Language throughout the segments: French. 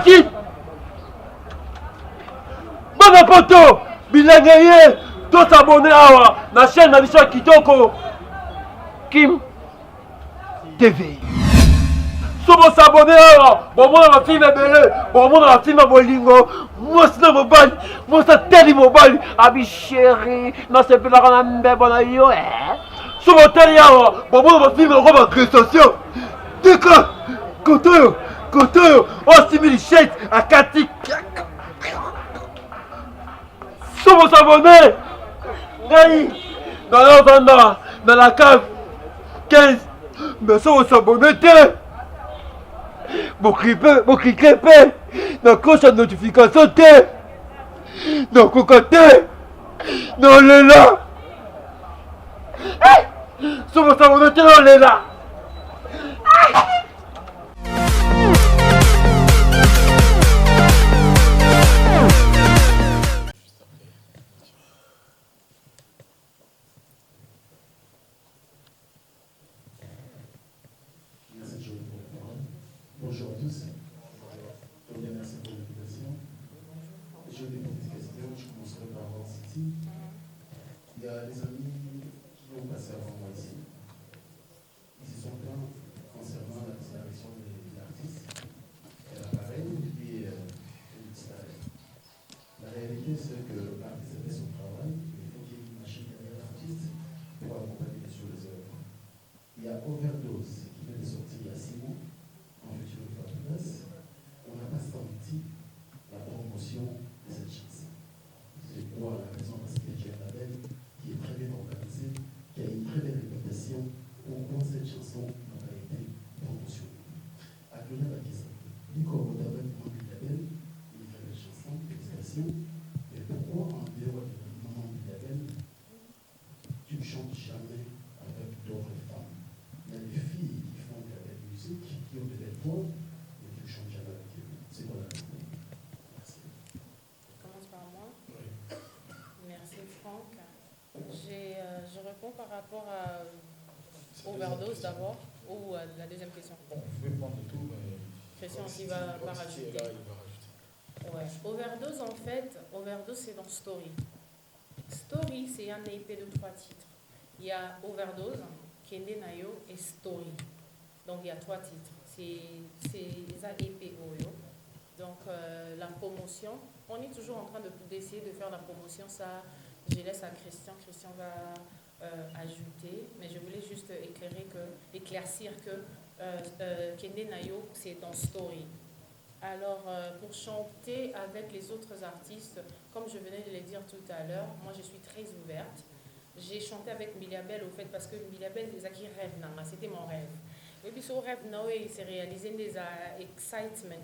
qui Bana poto bilenge ye tosabone awa na chaîne na biso ya kitoko Kim TV. So bosabone awa bomona bafilme ebele bomona bafilme ya bolingo mwasi na mobali mwasi ateli mobali abisheri nasepelaka na mbebo na yo so boteli awa bomona bafilme yango baagrestation deka kotoyo osimili shete akati so bosabone ngai nazovanda na la cave 15 mais so bosabone te boklike mpe nakosa ya notification te nakoka te naolela so bosabone te naolela Bonjour à tous. Je vous remercie pour l'invitation. J'ai des petites questions. Je commencerai par Rock City. Il y a des amis qui ont passé avant moi ici. Ils se sont plaints concernant la disparition des artistes et l'appareil et du stade. La réalité, c'est que l'artiste fait son travail. Il faut qu'il y ait une machine derrière l'artiste pour accompagner sur les œuvres. Il y a Overdose qui vient de sortir il y a 6 mois. On n'a pas senti la promotion de cette chanson. C'est pour la raison parce que j'ai un label qui est très bien organisé, qui a une très belle réputation. Pourquoi cette chanson n'a pas été promotionnée? À Clona Bakisa, Nico Modaben prend du label, une très belle chanson, félicitations. Mais pourquoi en dehors du moment du label, tu ne chantes jamais avec d'autres femmes? Il y a des filles qui font de la belle musique, qui ont de belles voix. Je réponds par rapport à Overdose d'abord ou à la deuxième question. Bon, vous pouvez prendre tout, mais Christian qui va rajouter. Là, il va rajouter. Ouais. Overdose, en fait, Overdose c'est dans Story. Story, c'est un EP de 3 titres. Il y a Overdose, Kende Nayo et Story. Donc il y a 3 titres. C'est des EP Oyo. Donc la promotion, on est toujours en train d'essayer de faire la promotion. Ça, je laisse à Christian. Christian va ajouter, mais je voulais juste éclaircir que Kende Nayo, c'est dans Story. Alors, pour chanter avec les autres artistes, comme je venais de le dire tout à l'heure, moi je suis très ouverte. J'ai chanté avec Miliabel au fait parce que Miliabel, qui rêve, c'était mon rêve. Et puis ce rêve, il s'est réalisé des excitement,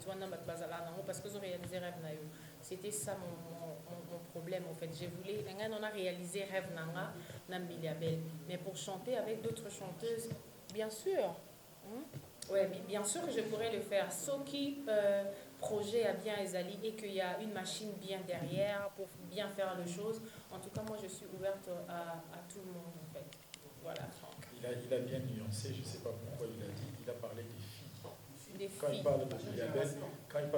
parce que j'ai réalisé rêve. C'était ça mon problème en fait. On a réalisé rêve dans Miliabel. Mais pour chanter avec d'autres chanteuses, bien sûr. Oui, bien sûr que je pourrais le faire. Sauf qui projet a bien Ezali et qu'il y a une machine bien derrière pour bien faire les choses. En tout cas, moi, je suis ouverte à tout le monde, en fait. Voilà, Franck. Il a bien nuancé, je ne sais pas pourquoi il a dit, il a parlé des filles. Des Quand filles. il parle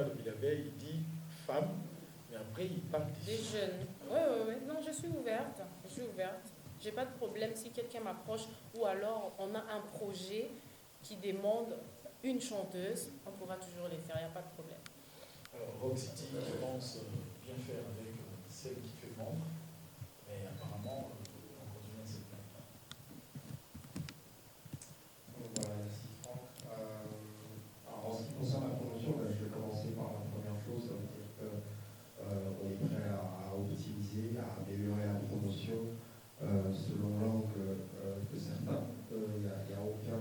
de Miliabel, il dit femmes, mais après, il parle des jeunes. Oui. Non, je suis ouverte. Je n'ai pas de problème si quelqu'un m'approche ou alors on a un projet qui demande une chanteuse, on pourra toujours les faire, il n'y a pas de problème. Alors, Rock City, je pense bien faire avec celle qui fait membre, mais apparemment, on continue à cette plainte-là. Voilà, merci Franck. Alors, en ce qui concerne la promotion, je vais commencer par la première chose, ça veut dire qu'on est prêt à optimiser, à améliorer la promotion selon l'angle de certains. Il n'y a aucun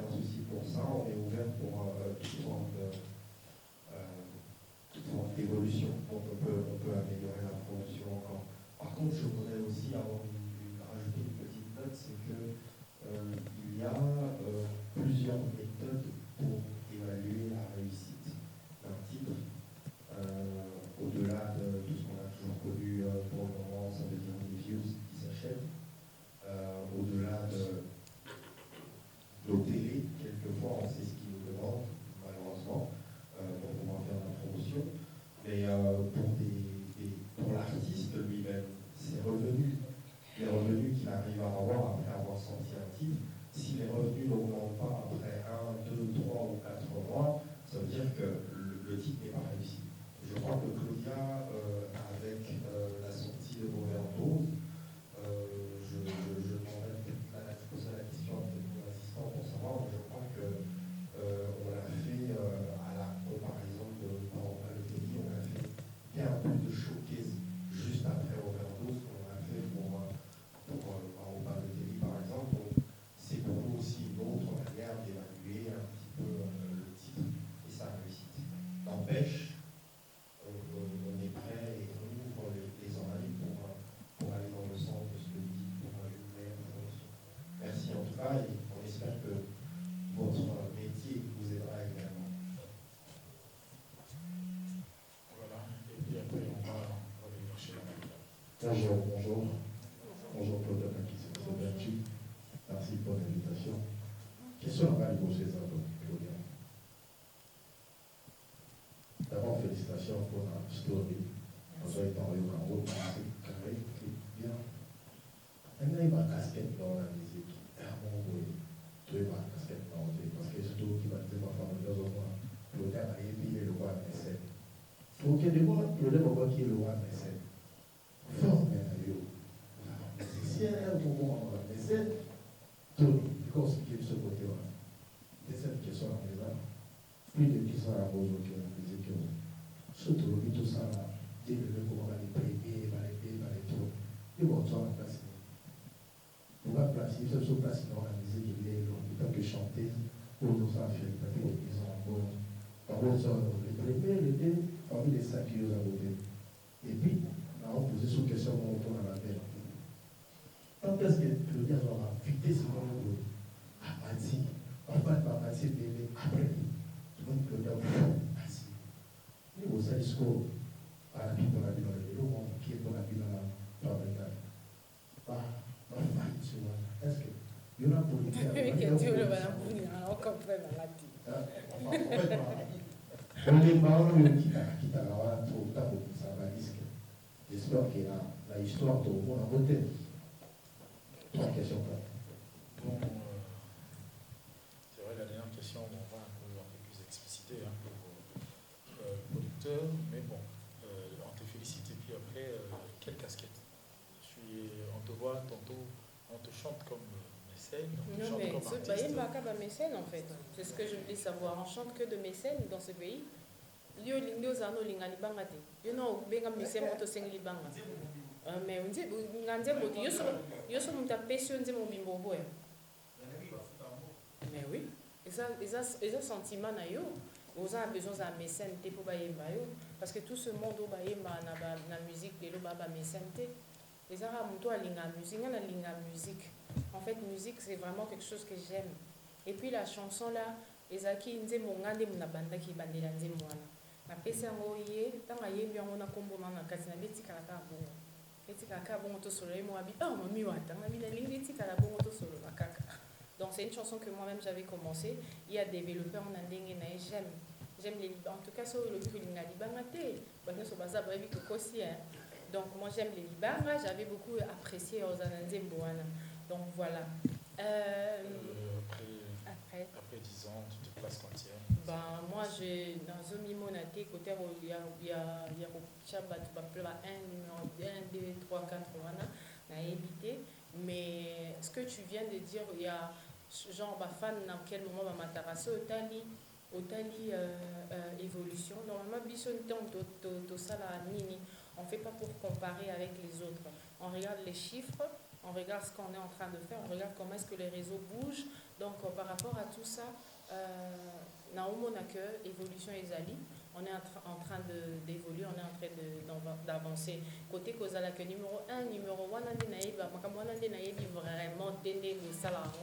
souci pour ça, on est ouvert pour toute forme d'évolution, donc on peut améliorer la promotion encore. Par contre, aidera et on espère que votre métier vous aidera également. Voilà, et puis après on va revenir chez la capitale. Bonjour. Bonjour Claude Nakis, c'est Berti. Merci pour l'invitation. Question à négocier ça, Claudia. D'abord, félicitations pour la story. On soit étant au Congo, c'est carré, bien. Maintenant, il y a une casquette dans la musique. Tu as une casquette dans la musique. Parce que c'est tout qui va dire, ma femme, deux autres, Claudia a élevé le roi mécène. Pour que des mois, Claudia va voir qui est le roi mécène. Fort, mais musicien, pour moi, mécène, Tony, il faut expliquer ce côté-là. Cette question à présent, plus de 10 ans à cause de la musique, surtout tout ça, dès le comment on va les prémier, on va les payer, on va les tout. Et bon, tu vas la placer. On va placer, il faut se placer dans la musique, il est long, il faut que chanter, pour nous en faire, parce que ils ont encore, par contre, les prémiers, les deux, parmi les 5 qui nous ont voté. Et puis, on a posé sous question, on retourne à la tête. Quand est-ce que le gars aura fixé ce moment à Mati? On va passer après. Tout le monde peut dire, merci. Nous, vous allez jusqu'au à la vie dans la vie dans le vélo, qui est pour la vie dans la parlementaire. Est-ce que il y en a pour le faire? Oui, que Dieu le va on comprend la vie. On est marrant, qui t'a trop tard, ça va risque. J'espère que la histoire de mon voté. Trois questions. Bon, c'est vrai, la dernière question, on va un peu plus expliciter pour producteur, mais bon, on te félicite et puis après, quelle casquette? On te voit tantôt, on te chante comme mécène, on te chante comme artiste. Il n'y a pas de mécène en fait, c'est ce que je voulais savoir. On chante que de mécènes dans ce pays. Yo lingyo zano lingani bangate. Yo no benga mécène moto sengi banga. Mais on dit nganje moti yo so muta passion nze mobimbo boya. Mais oui, et ça sentiment na yo. Vous avez besoin d'un mécène pour bayemba yo parce que tout ce monde au bayemba na musique de lo baba mécène té. Et ça a monto à linga musique. En fait, musique c'est vraiment quelque chose que j'aime. Et puis la chanson là, ezaki nze mongande muna banda ki bandela nze mwana. Na pesa ngo ye, tanga yembi yango na kombo na kati na beti kala ka bongo. Beti kala ka bongo to solo mo abi, oh mami wata, mami na lingi beti kala bongo to solo na kaka. Donc c'est une chanson que moi-même j'avais commencé. Il y a développé en andenge na j'aime les en tout cas sur le but linga libanga té. Bana so baza ba bi kokosi hein. Donc moi j'aime les libanga, j'avais beaucoup apprécié aux ananze mboana. Donc voilà. Après 10 ans, tu te places quantième? Ben, moi, dans un mimonaté, côté où il y a Chabat, numéro 1, 2, 3, 4, on a évité. Mais ce que tu viens de dire, il y a genre, fan, dans quel moment va m'intéresser au tali évolution. Normalement, on ne fait pas pour comparer avec les autres. On regarde les chiffres. On regarde ce qu'on est en train de faire, on regarde comment est-ce que les réseaux bougent. Donc, par rapport à tout ça, Naomo n'a que évolution Ezali. On est en train d'évoluer, on est en train d'avancer. Côté Kozala, que numéro 1, numéro 1, vraiment donner le salaire.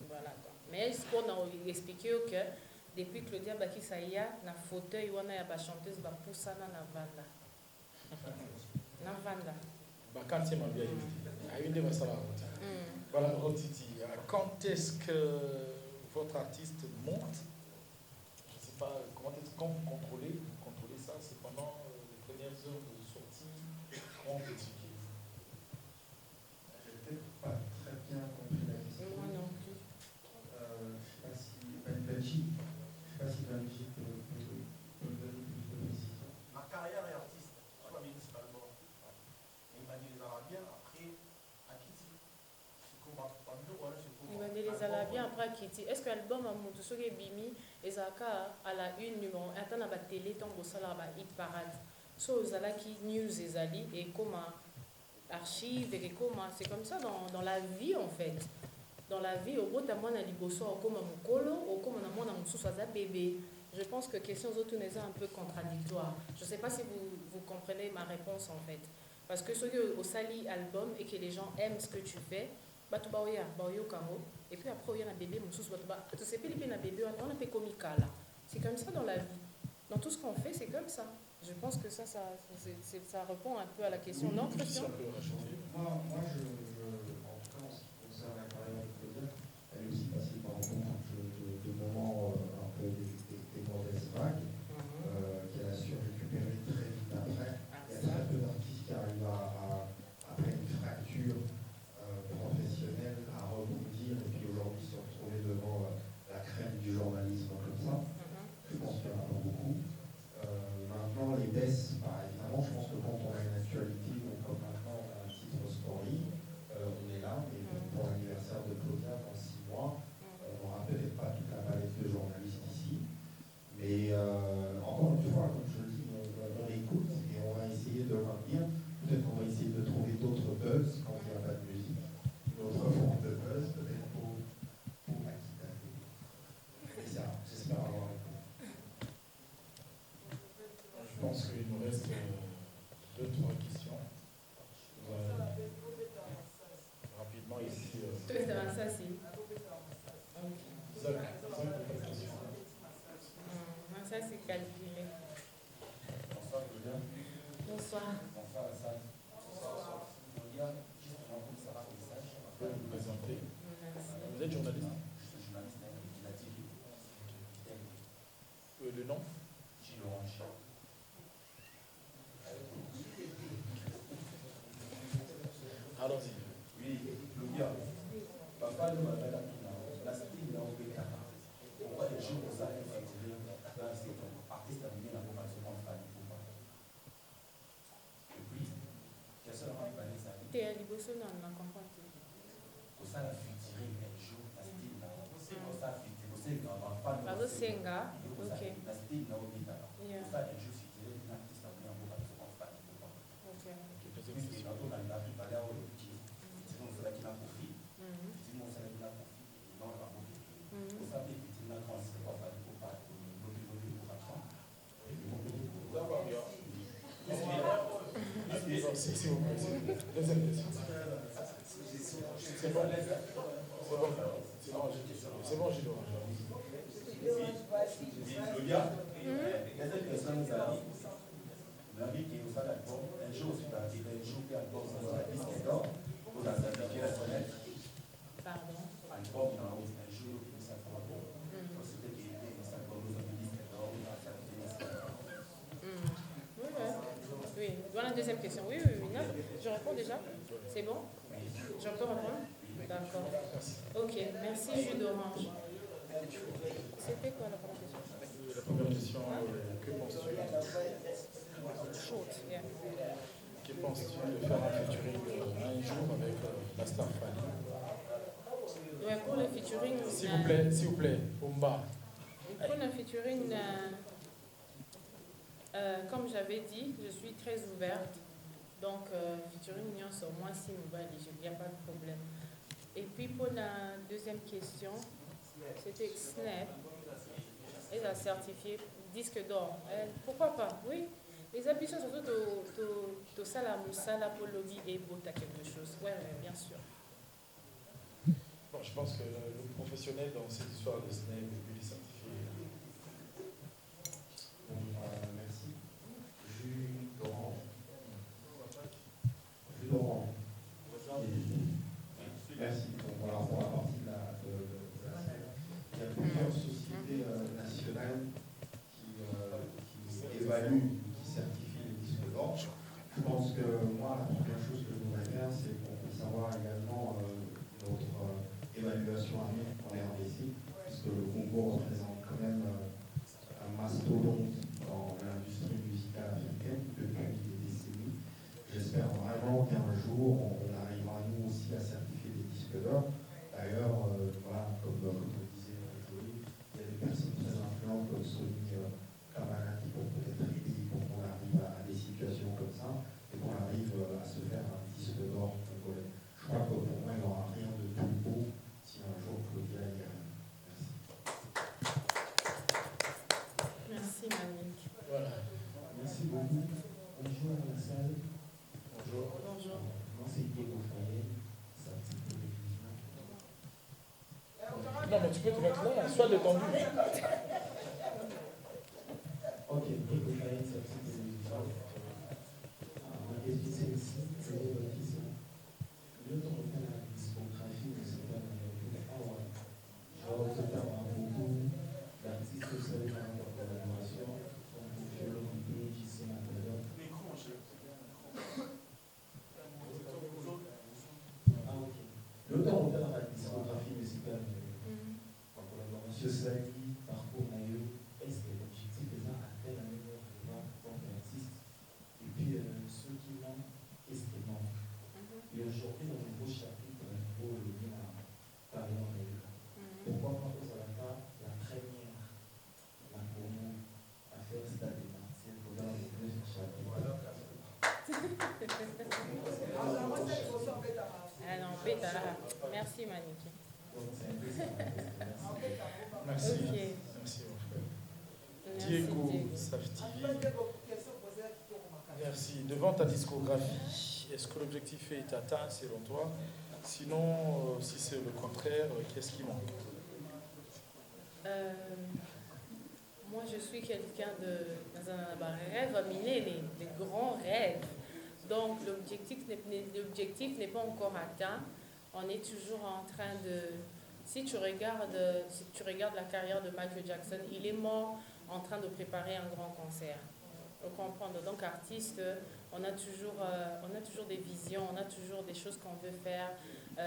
Voilà. Mais ce qu'on a expliqué, que depuis Claudia Bakisaya, na fauteuil, on a une chanteuse, Poussana Navanda. Navanda. Voilà, Rotiti, quand est-ce que votre artiste monte? Je ne sais pas, quand vous contrôlez ça, c'est pendant les premières heures de sortie. Comment vous expliquez? Je n'ai peut-être pas très bien compris la question. Moi non plus. Je ne sais pas si Benji peut donner plus de précision. Ma carrière est artiste, soit musicalement. Les Arabiens, après, à Kitty. Les Arabiens, après, à Kitty. Est-ce que l'album a monté sur les Bimi et Zaka à la une numéro 1, attends, à la télé, tant que ça, là, hit parade. So, Zalaki News et Zali, et comme archive, et comme c'est comme ça dans la vie, en fait. Dans la vie, au bout de moi, on a dit bosso, comme un colo, ou comme on a mon amour, soit un bébé. Je pense que question autres n'est un peu contradictoire. Je ne sais pas si vous comprenez ma réponse, en fait. Parce que ce que au Sali album et que les gens aiment ce que tu fais, bato baoya kango et puis après oya na bébé mosusu bato ba tosepeli pe na bébé on a fait komikala. C'est comme ça dans la vie. Dans tout ce qu'on fait, c'est comme ça. Je pense que ça répond un peu à la question. Non, Christian? Moi, en tout cas, en ce qui concerne la carrière de Claudia, elle est aussi passée par beaucoup de moments un peu des mauvaises vagues qu'elle a su récupérer très vite après. Il y a très peu d'artistes qui arrivent après une fracture professionnelle à rebondir et puis aujourd'hui se retrouver devant la crème du journalisme comme ça. Je pense qu'il y en a pas beaucoup. Maintenant, les baisses, évidemment, je pense que quand on a une actualité, donc comme maintenant on a un titre story, on est là, mais pour l'anniversaire de Claudia dans 6 mois, on n'aura peut-être pas toute la palette de journalistes ici. Mais encore une fois, comme je le dis, on écoute et on va essayer de maintenir. Peut-être qu'on va essayer de trouver d'autres buzz quand il n'y a pas de musique, une autre forme de buzz, peut-être pour Akita. Et ça, j'espère avoir répondu. Je pense qu'il nous reste 2-3 questions. Rapidement ici. Ça, si. Zach, quelle question? Ça, c'est calculé. Bonsoir, Claudia. Bonsoir. Bonsoir, Hassan. Bonsoir, Claudia. Juste ça va pour ça. Vous pouvez vous présenter. Merci. Vous êtes journaliste? Je suis journaliste de la TV. Le nom? Gilles Orange. Allons-y. Oui, Claudia. Papa, nous m'avons appris la style là au Bénin. Pourquoi les gens comme ça, ils vont dire c'est ton artiste amené la formation en famille ou pas? Et puis, j'ai seulement parlé ça. T'es à Liboso, non, on comprend tout. Pour ça, la future, un jour, la style là. C'est pour ça, future. C'est qu'on va pas. Pardon, Senga. Ok. La style là au Bénin. Yeah. Pour ça, un jour, future, un artiste amené en formation en famille ou pas? Ok. Puisque quand on a tout à l'heure, on dit, sinon, c'est là qu'il a profit. Sinon, c'est là qu'il a profit. Non, on va profiter. Pour ça, effectivement, quand on sait pas faire pour pas pour apprendre. D'accord, bien. S'il vous plaît. Deuxième question. C'est bon, Gilles Orange. Claudia, deuxième question, nous avons dit, la vie qui est au sein d'album, un jour, c'est un jour qui a album, c'est un disque d'or, vous avez certifié la semaine. Pardon. Album, il y a un jour, ça fait un bon. C'était qui était dans cet album, vous avez disque d'or, vous avez certifié la semaine. Oui. Voilà la deuxième question. Oui. Non, je réponds déjà. C'est bon? Je peux répondre? D'accord. Ok, merci Jus d'Orange. C'était quoi la première question? La première question, que penses-tu? Short, yeah. Que penses-tu de faire un featuring un jour avec la star Fanny? Ouais, pour le featuring... S'il vous plaît, Umba. Pour le featuring, comme j'avais dit, je suis très ouverte. Donc, featuring, sur moi, si nous va, il n'y a pas de problème. Et puis, pour la deuxième question, c'était Snap. Elle a certifié disque d'or. Pourquoi pas? Oui. Les ambitions, surtout de Salamoussala pour lobby et Bota quelque chose. Oui, bien sûr. Bon, je pense que le professionnel dans cette histoire de Snap et puis les certifiés. Merci. Jus d'Orange. Merci. Donc voilà, pour la partie de la scène. Il y a plusieurs sociétés nationales qui évaluent, qui certifient les disques d'or. Je pense que moi, la première chose que je voudrais faire, c'est qu'on puisse avoir également notre évaluation en RDC, puisque le Congo représente quand même un mastodonte dans l'industrie musicale africaine depuis des décennies. J'espère vraiment qu'un jour, on arrivera nous aussi à certifier des disques d'or. D'ailleurs, voilà, comme le disait Jolie, il y a des personnes très influentes comme Sony Kamara qui vont peut-être aider pour Non, mais tu peux te mettre là, sois détendu. Ok, écoute, là, c'est un petit peu ma question, c'est ici, c'est votre question. Le temps de faire la discographie, c'est pas dans le ah ouais. Genre, c'est pas beaucoup d'artistes seuls dans la collaboration, comme pour faire l'idée, qui sont à l'heure. Ah, ok. Le temps de faire la discographie musicale, en collaboration, c'est parcours naïf. Est-ce que l'objectif est là à tel niveau en tant qu'artiste? Et puis ceux qui manquent, qu'est-ce qui manque? Et aujourd'hui, dans le nouveau chapitre, pour le bien parlant naïf, pourquoi pas vous n'avez pas la première, la promo, à faire stade de martyr pour dans le deuxième chapitre? Ah non, bêta. Merci, Manique. Donc c'est un peu ça. Merci. Ok. Merci, mon frère. Merci, Diego Diego. Safti. Merci. Devant ta discographie, est-ce que l'objectif est atteint selon toi? Sinon, si c'est le contraire, qu'est-ce qui manque? Moi, je suis quelqu'un dans un rêve miné, les grands rêves. Donc, l'objectif n'est pas encore atteint. On est toujours en train de... Si tu regardes la carrière de Michael Jackson, il est mort en train de préparer un grand concert. Vous comprenez? Donc, artiste, on a toujours des visions, on a toujours des choses qu'on veut faire.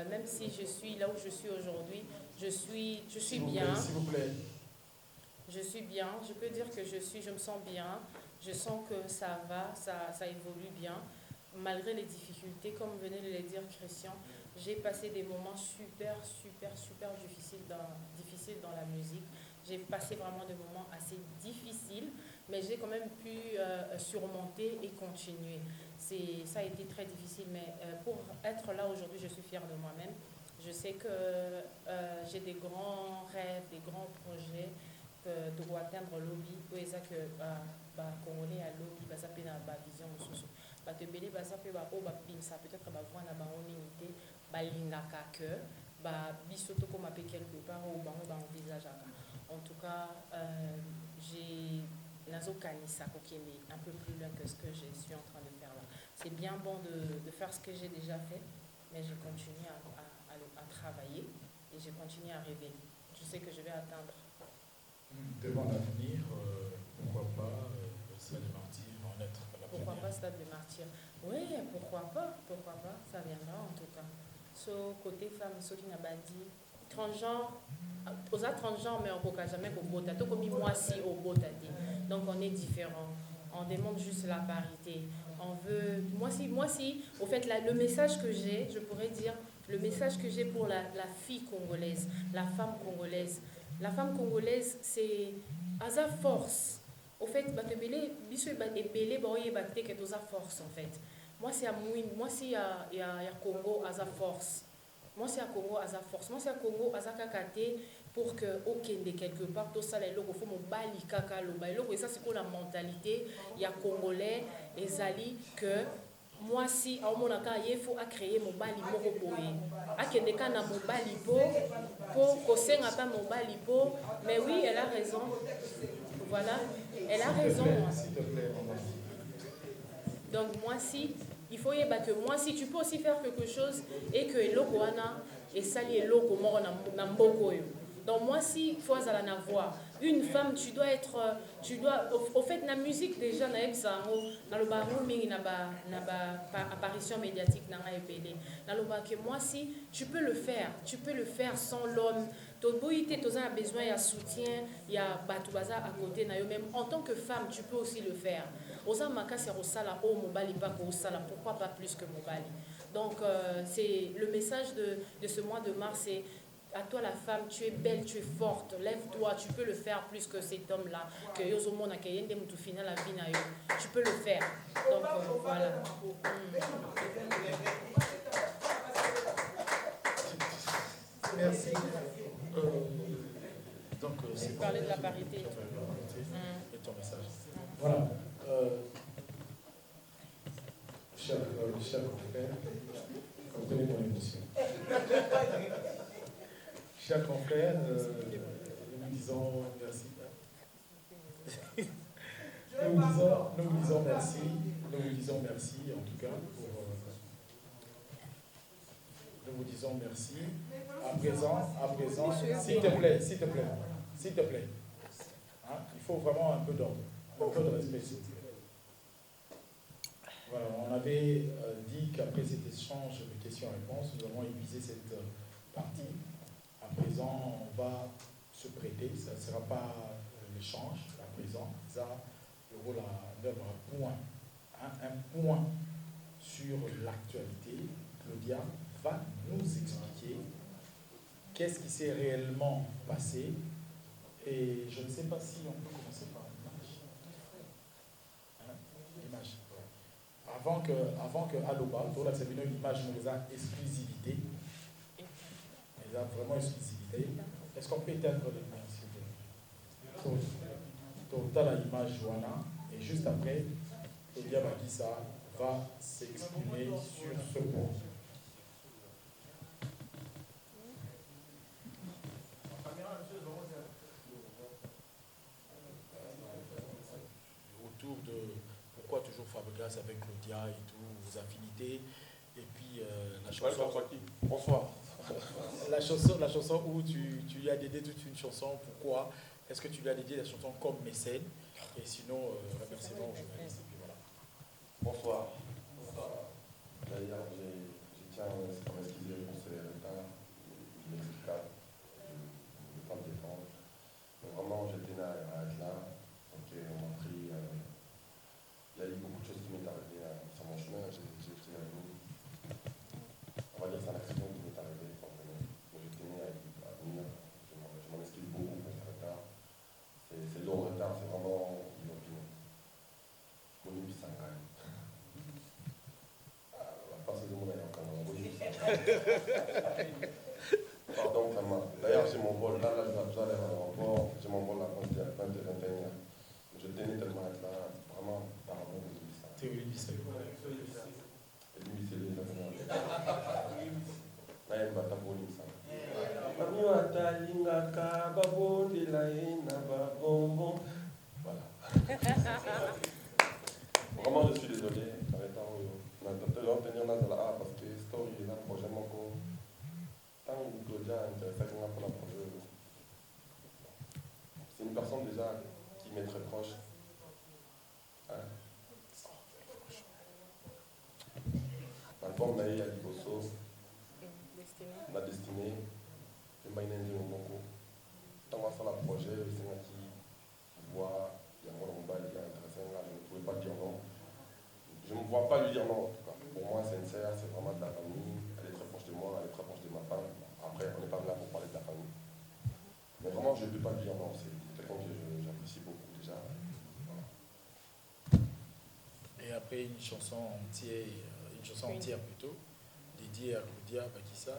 Même si je suis là où je suis aujourd'hui, je suis bien. S'il vous plaît. Je suis bien, je peux dire que je me sens bien, je sens que ça va, ça évolue bien, malgré les difficultés, comme venait de le dire Christian. J'ai passé des moments super difficiles dans la musique. J'ai passé vraiment des moments assez difficiles, mais j'ai quand même pu surmonter et continuer. Ça a été très difficile, mais pour être là aujourd'hui, je suis fière de moi-même. Je sais que j'ai des grands rêves, des grands projets que doit atteindre lobby. Pour ça que Congolais à lobby, ça peut avoir une vision aussi. Te belé ça peut avoir ça peut-être voir na bangonité, balingaka que bisoto comme appelé quelque part ou envisage. En tout cas, j'ai nazo kanisa qui est un peu plus loin que ce que je suis en train de faire là. C'est bien bon de faire ce que j'ai déjà fait, mais je continue à travailler et je continue à rêver. Je sais que je vais atteindre. Devant l'avenir, pourquoi pas Stade de Martyr en être la Pourquoi première? pas Stade de Martyr? Oui, pourquoi pas, ça viendra en tout cas. Côté femme, ceux qui n'ont pas dit, transgenre, aux transgenres, mais on ne peut jamais au bota. Tout comme moi si au bota. Donc on est différents. On demande juste la parité. On veut, moi si, au fait, le message que j'ai, je pourrais dire, le message que j'ai pour la fille congolaise, la femme congolaise. La femme congolaise, c'est à sa force. Au fait, force en fait. Moi, c'est à Mouine, moi, c'est à Congo à sa force. Moi, c'est à Congo à sa force. Moi, c'est à Congo à sa kakate pour que, de quelque part, tout ça, il faut mon bali kakalo. Et ça, c'est quoi la mentalité? Il y a Congolais, et Zali, que moi si au monaka il faut créer mon bali moko boye akende kana mon bali pour kosenga pa mon bali mais oui elle a raison, voilà, elle a raison. S'il te plaît, donc moi si il faut que moi si tu peux aussi faire quelque chose et que eloko wana et sali eloko moko na mboko yo. Donc moi si faut à la voir une femme tu dois au fait la musique déjà na le baron mingi na ba apparition médiatique na epele na loba que moi si tu peux le faire sans l'homme. Ton boïté tu as besoin il y a soutien, il y a batubaza à côté na yo, même en tant que femme tu peux aussi le faire. Oza makasi rosala o mobali pas ko sala, pourquoi pas plus que mobali. Donc c'est le message de ce mois de mars, c'est à toi la femme, tu es belle, tu es forte, lève-toi, tu peux le faire plus que cet homme-là, que Yozomo na kayende mutu final la vie na yo. Tu peux le faire. Donc voilà. Merci. Donc c'est parler de la parité. Et ton message. Voilà. Cher frère, comprenez mon émotion. Chers confrères, nous vous disons merci. Nous vous disons merci. Nous vous disons merci en tout cas pour. Nous vous disons merci. À présent, s'il te plaît. Hein, il faut vraiment un peu d'ordre, un peu de respect. Voilà, on avait dit qu'après cet échange de questions-réponses, nous allons épuiser cette partie. À présent, on va se prêter, ça ne sera pas l'échange, à présent, ça, il y aura un point, hein, un point sur l'actualité. Claudia va nous expliquer qu'est-ce qui s'est réellement passé. Et je ne sais pas si on peut commencer par l'image. Hein? L'image. Avant que Aloba, pour la l'image nous a exclusivité. Elle a vraiment exclusivité. Est-ce qu'on peut éteindre l'image, s'il vous plaît? Total l'image Joana. Et juste après, Claudia Bakissa va s'exprimer sur ce point. Autour de pourquoi toujours Fabregas avec Claudia et tout, vos affinités, et puis la chanson. Bonsoir. La chanson où tu lui as dédié toute une chanson, pourquoi? Est-ce que tu lui as dédié la chanson comme mécène? Et sinon, remerciements aux journalistes. Et puis voilà. Bonsoir. D'ailleurs, je tiens à m'excuser pour ce retard. Je m'explique pas. Je ne veux pas me défendre. Mais vraiment, je tenais à être là. Donc, on m'a pris. Il y a eu beaucoup de choses qui m'est arrivé sur mon chemin. J'ai on va dire que c'est un accident qui m'est arrivé. Mais je tenais à venir. Je m'en excuse beaucoup pour ce retard. C'est long retard, c'est vraiment une opinion. Mon ami Sankai. La face de mon ami encore. Pardon, vraiment. D'ailleurs, j'ai mon vol. Là, je dois aller à l'aéroport. J'ai mon vol à 20h21. Je tenais tellement à être là. Vraiment, pardon, je dis ça. C'est Olivier Salou. Olivier Salou, ça fait là, il va t'abonner ça. Voilà. Vraiment, je suis désolé. Parce que Story est là prochainement. Tant que Claudia est intéressée pour la projet. C'est une personne déjà qui m'est très proche. Hein? L'album Naï à Liboso, La Destinée, et Maïnendi Omoko. Tant qu'on fait le projet, c'est un qui voit, il y a un mobile qui est intéressant là, je ne pouvais pas dire non. Je ne me vois pas lui dire non en tout cas. Pour moi, sincère, c'est vraiment de la famille. Elle est très proche de moi, elle est très proche de ma femme. Après, on n'est pas là pour parler de la famille. Mais vraiment, je ne peux pas lui dire non. C'est quelqu'un que j'apprécie beaucoup déjà. Voilà. Et après, une chanson entière plutôt, dédiée à Claudia Bakissa,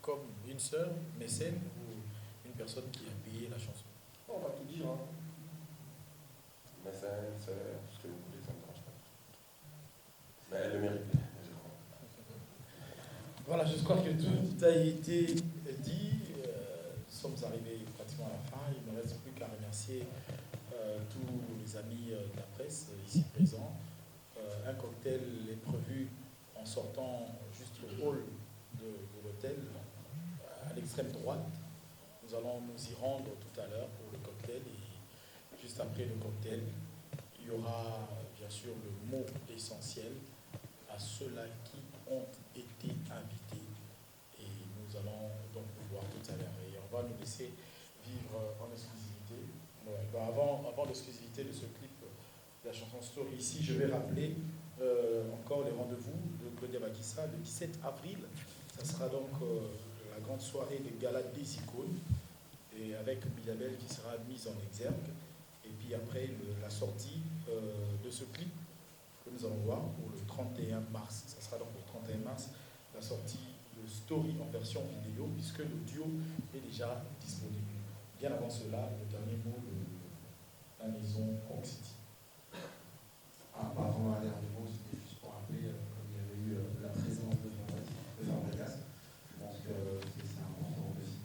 comme une sœur, mécène ou une personne qui a payé la chanson. On va tout dire. Hein. Mécène, sœur, ce que vous voulez, ça ne me dérange pas. Mais elle le méritait, je crois. Voilà, je crois que tout a été dit. Nous sommes arrivés pratiquement à la fin. Il ne me reste plus qu'à remercier tous les amis de la presse ici présents. Un cocktail est prévu en sortant juste le hall de l'hôtel à l'extrême droite. Nous allons nous y rendre tout à l'heure pour le cocktail et juste après le cocktail, il y aura bien sûr le mot essentiel à ceux-là qui ont été invités et nous allons donc vous voir tout à l'heure et on va nous laisser vivre en exclusivité. Ouais, ben avant l'exclusivité de ce clip de la chanson Story ici, je vais rappeler encore les rendez-vous de Claudia Bakissa le 17 avril. Ça sera donc la grande soirée des galas des icônes et avec Bilabel qui sera mise en exergue. Et puis après la sortie de ce clip que nous allons voir pour le 31 mars. Ça sera donc le 31 mars la sortie de Story en version vidéo puisque l'audio est déjà disponible. Bien avant cela, le dernier mot de la maison Rock City. Avant d'aller à nouveau, c'était juste pour rappeler qu'il y avait eu la présence de Fabregas. Je pense que c'est important aussi.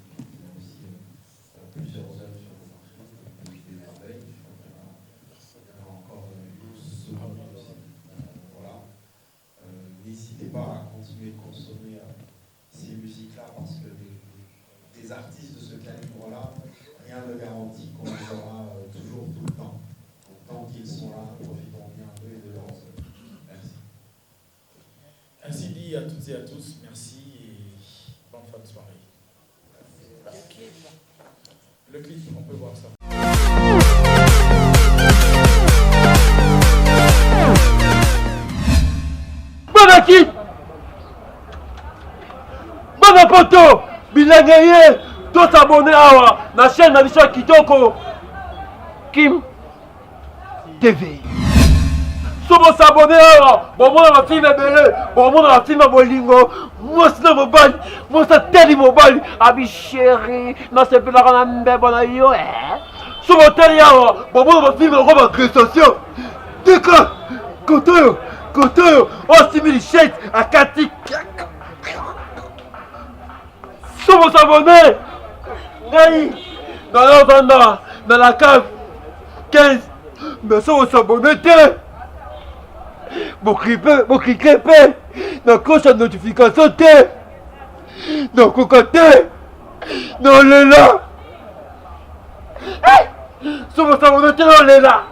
pouvez consommer ces musiques-là parce que des artistes de ce calibre-là, rien ne garantit qu'on les aura toujours tout le temps. Donc, tant qu'ils sont là, profitons bien d'eux et de leurs œuvres. Merci. Ainsi dit à toutes et à tous, merci et bonne fin de soirée. Le clip, on peut voir ça. Bonne équipe, bonne poto, bilanga ye, tous abonnés à la chaîne Nabisha Kitoko, Kim TV. Si vous s'abonnez à bon monde ma fille belé, bon monde ma fille bolingo, moi c'est mobile, moi c'est tellement mobile, abi chéri, non c'est plus la grande bonne yo Si vous télé bon monde ma fille me robe en création. D'accord, Kotoyo, oh 6000 shades à Kati. Si vous s'abonnez, dans la cave 15, mais si vous s'abonnez, vous cliquez, dans cloche de notification, dans cocotte, dans le là. Si vous s'abonnez, on est là.